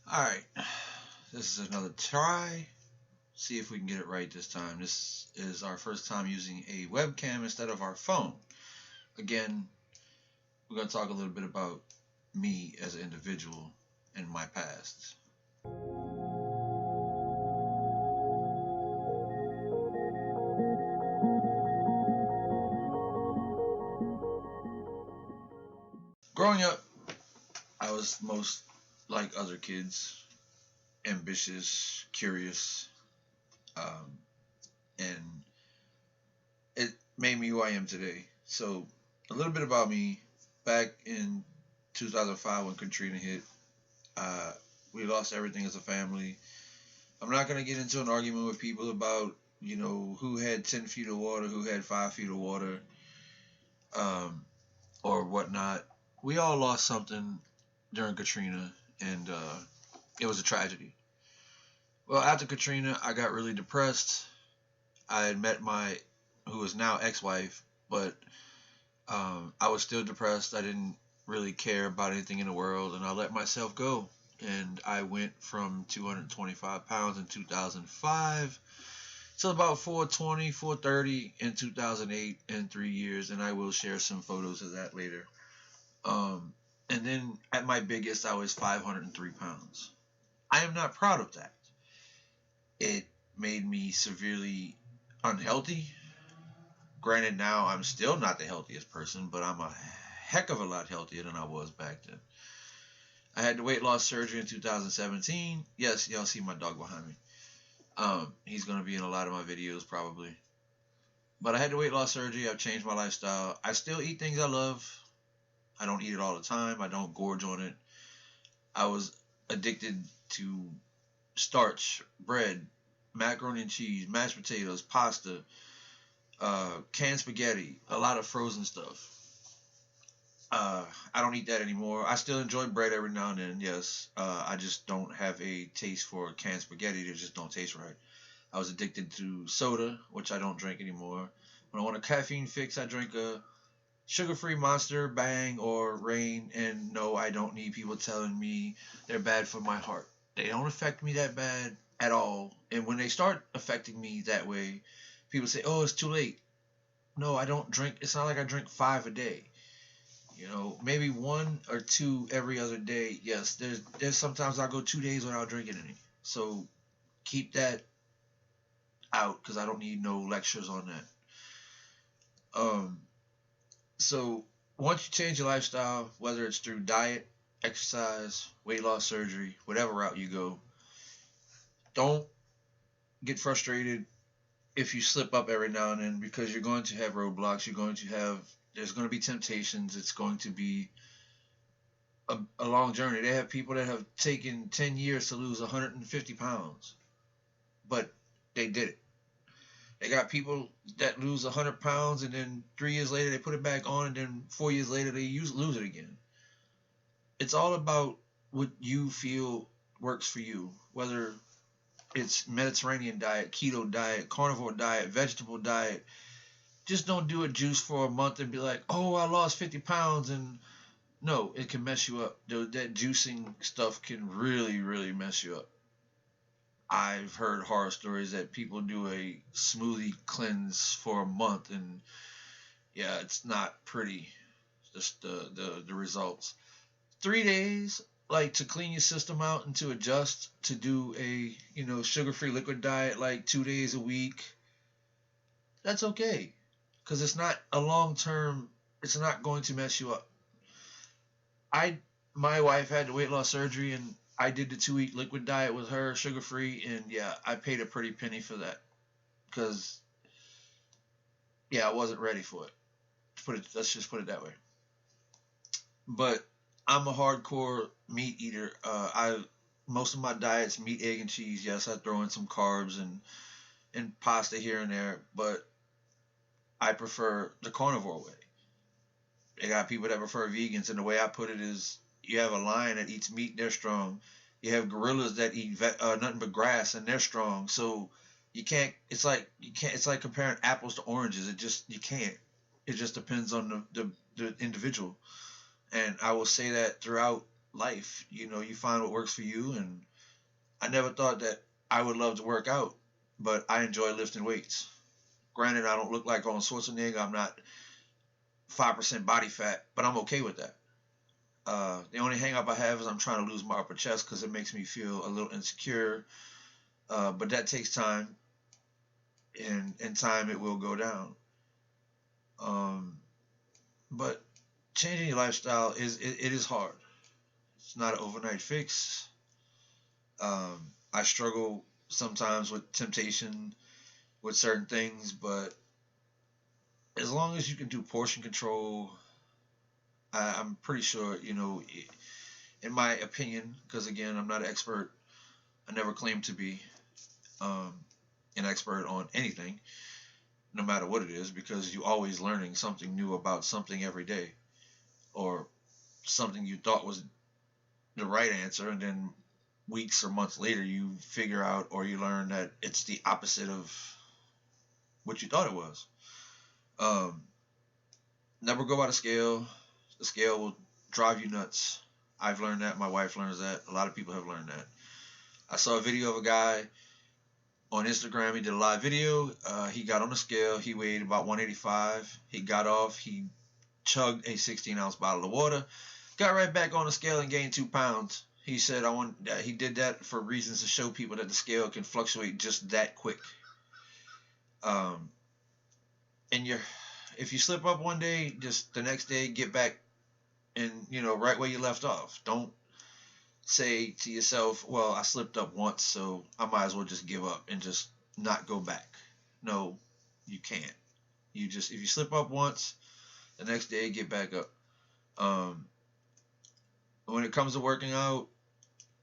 Alright, this is another try. See if we can get it right this time. This is our first time using a webcam instead of our phone. Again, we're going to talk a little bit about me as an individual and my past. Growing up, I was most like other kids, ambitious, curious, um, and it made me who I am today. So, a little bit about me. Back in 2005, when Katrina hit, uh, we lost everything as a family. I'm not going to get into an argument with people about, who had 10 feet of water, who had 5 feet of water, um, or whatnot. We all lost something during Katrina, and it was a tragedy. Well, after Katrina, I got really depressed. I had met my, who is now ex-wife, but I was still depressed. I didn't really care about anything in the world, and I let myself go. And I went from 225 pounds in 2005 to about 420, 430 in 2008 in 3 years, and I will share some photos of that later. And then at my biggest, I was 503 pounds. I am not proud of that. It made me severely unhealthy. Granted, now I'm still not the healthiest person, but I'm a heck of a lot healthier than I was back then. I had the weight loss surgery in 2017. Yes, y'all see my dog behind me. He's going to be in a lot of my videos probably. But I had the weight loss surgery. I've changed my lifestyle. I still eat things I love. I don't eat it all the time. I don't gorge on it. I was addicted to starch, bread, macaroni and cheese, mashed potatoes, pasta, canned spaghetti, a lot of frozen stuff. I don't eat that anymore. I still enjoy bread every now and then, yes. I just don't have a taste for canned spaghetti. They just don't taste right. I was addicted to soda, which I don't drink anymore. When I want a caffeine fix, I drink a sugar-free Monster, Bang, or Reign. And no, I don't need people telling me they're bad for my heart. They don't affect me that bad at all. And when they start affecting me that way, people say, "Oh, it's too late." No, I don't drink. It's not like I drink 5 a day. Maybe one or two every other day. Yes, there's sometimes I'll go 2 days without drinking any. So keep that out because I don't need no lectures on that. Um, so once you change your lifestyle, whether it's through diet, exercise, weight loss surgery, whatever route you go, don't get frustrated if you slip up every now and then because you're going to have roadblocks. There's going to be temptations. It's going to be a long journey. They have people that have taken 10 years to lose 150 pounds, but they did it. They got people that lose 100 pounds and then 3 years later they put it back on and then 4 years later they lose it again. It's all about what you feel works for you, whether it's Mediterranean diet, keto diet, carnivore diet, vegetable diet. Just don't do a juice for a month and be like, oh, I lost 50 pounds. And no, it can mess you up. That juicing stuff can really, really mess you up. I've heard horror stories that people do a smoothie cleanse for a month, and yeah, it's not pretty. Just the results. 3 days, like to clean your system out and to adjust to do a sugar-free liquid diet, like 2 days a week. That's okay, because it's not a long term. It's not going to mess you up. I My wife had the weight loss surgery, and I did the 2 week liquid diet with her, sugar free, and yeah, I paid a pretty penny for that because yeah, I wasn't ready for it. Let's just put it that way. But I'm a hardcore meat eater. I Most of my diet's meat, egg, and cheese. Yes, I throw in some carbs and pasta here and there, but I prefer the carnivore way. They got people that prefer vegans, and the way I put it is, you have a lion that eats meat, they're strong. You have gorillas that eat nothing but grass, and they're strong. So you can't. It's like you can't. It's like comparing apples to oranges. You can't. It just depends on the individual. And I will say that throughout life. You find what works for you. And I never thought that I would love to work out, but I enjoy lifting weights. Granted, I don't look like Arnold Schwarzenegger. I'm not 5% body fat, but I'm okay with that. The only hang up I have is I'm trying to lose my upper chest because it makes me feel a little insecure. But that takes time, and in time it will go down. Um, but changing your lifestyle it is hard. It's not an overnight fix. I struggle sometimes with temptation with certain things, but as long as you can do portion control, I'm pretty sure, in my opinion, because again, I'm not an expert. I never claimed to be um, an expert on anything, no matter what it is, because you're always learning something new about something every day, or something you thought was the right answer, and then weeks or months later you figure out or you learn that it's the opposite of what you thought it was. Um, Never go by the scale. The scale will drive you nuts. I've learned that. My wife learns that. A lot of people have learned that. I saw a video of a guy on Instagram. He did a live video. He got on the scale. He weighed about 185. He got off. He chugged a 16-ounce bottle of water. Got right back on the scale and gained 2 pounds. He said he did that for reasons to show people that the scale can fluctuate just that quick. Um, and if you slip up one day, just the next day get back and right where you left off. Don't say to yourself, well, I slipped up once, so I might as well just give up and just not go back. No, you can't. If you slip up once, the next day get back up. When it comes to working out,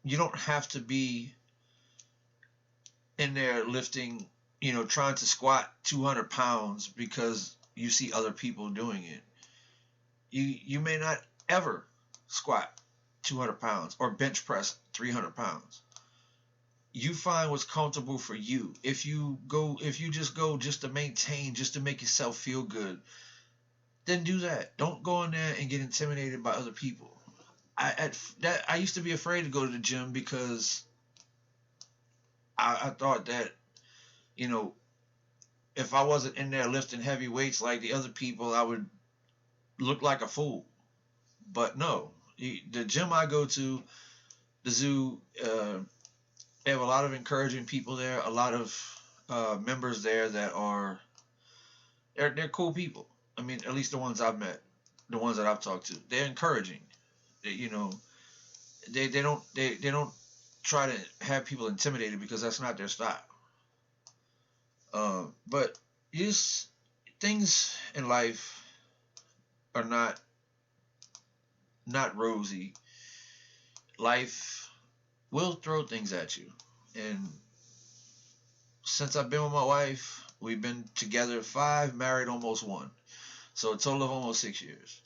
you don't have to be in there lifting, trying to squat 200 pounds because you see other people doing it. You may not ever squat 200 pounds or bench press 300 pounds. You find what's comfortable for you. If you just go just to maintain, just to make yourself feel good, then do that. Don't go in there and get intimidated by other people. I used to be afraid to go to the gym because I thought that, if I wasn't in there lifting heavy weights like the other people, I would look like a fool. But no, the gym I go to, the zoo, they have a lot of encouraging people there, a lot of members there that they're cool people. I mean, at least the ones I've met, the ones that I've talked to, they're encouraging. They don't try to have people intimidated because that's not their style. But just things in life are not rosy. Life will throw things at you, and since I've been with my wife, we've been together 5, married almost 1, so a total of almost 6 years.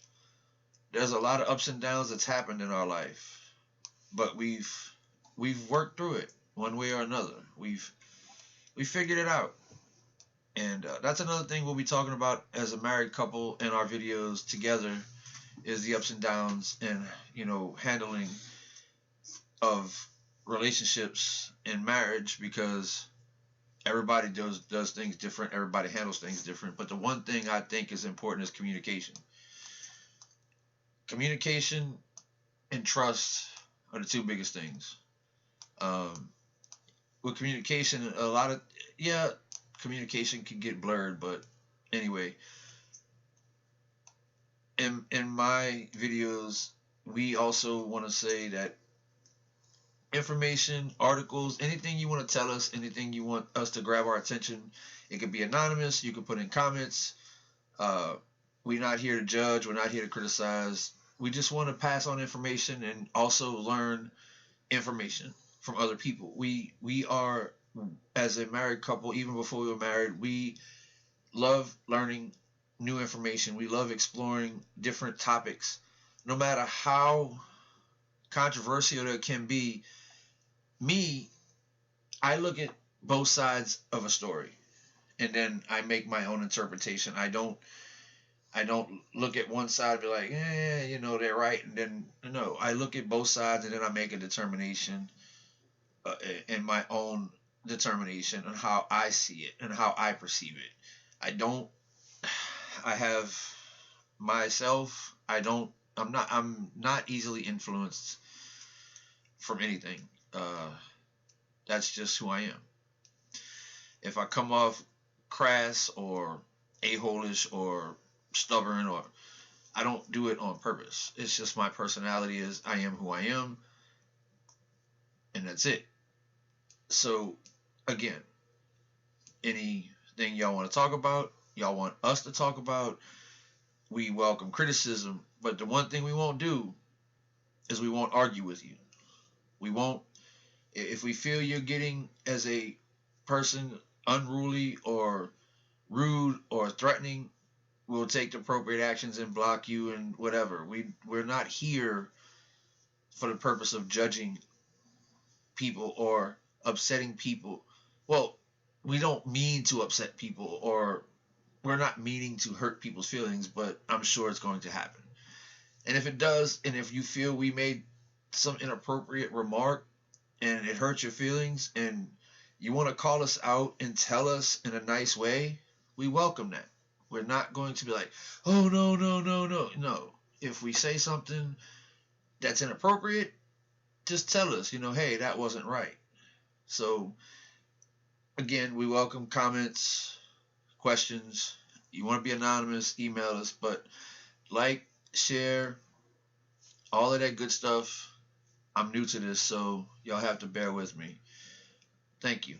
There's a lot of ups and downs that's happened in our life, but we've worked through it one way or another. We figured it out, and that's another thing we'll be talking about as a married couple in our videos together, is the ups and downs and handling of relationships in marriage, because everybody does things different, everybody handles things different. But the one thing I think is important is communication. Communication and trust are the 2 biggest things. With communication, communication can get blurred, but anyway, in my videos, we also want to say that information, articles, anything you want to tell us, anything you want us to grab our attention, it could be anonymous. You can put in comments. We're not here to judge. We're not here to criticize. We just want to pass on information and also learn information from other people. We are, as a married couple, even before we were married, we love learning new information. We love exploring different topics, no matter how controversial it can be. I look at both sides of a story, and then I make my own interpretation. I don't I don't look at one side and be like, they're right, and then no, I look at both sides and then I make a determination, in my own determination on how I see it and how I perceive it. I don't. I have myself. I don't. I'm not. I'm not easily influenced from anything. Uh, that's just who I am. If I come off crass or a-holish or stubborn, or I don't do it on purpose. It's just my personality is I am who I am, and that's it. So again, anything y'all want to talk about, y'all want us to talk about, we welcome criticism. But the one thing we won't do is we won't argue with you. We won't. If we feel you're getting as a person unruly or rude or threatening, we'll take the appropriate actions and block you and whatever. We're not here for the purpose of judging people or upsetting people. Well, we don't mean to upset people, or we're not meaning to hurt people's feelings, but I'm sure it's going to happen. And if it does, and if you feel we made some inappropriate remark and it hurts your feelings and you want to call us out and tell us in a nice way, we welcome that. We're not going to be like, oh, no, no, no, no. No. If we say something that's inappropriate, just tell us, hey, that wasn't right. So, again, we welcome comments, questions. You want to be anonymous, email us, but like, share, all of that good stuff. I'm new to this, so y'all have to bear with me. Thank you.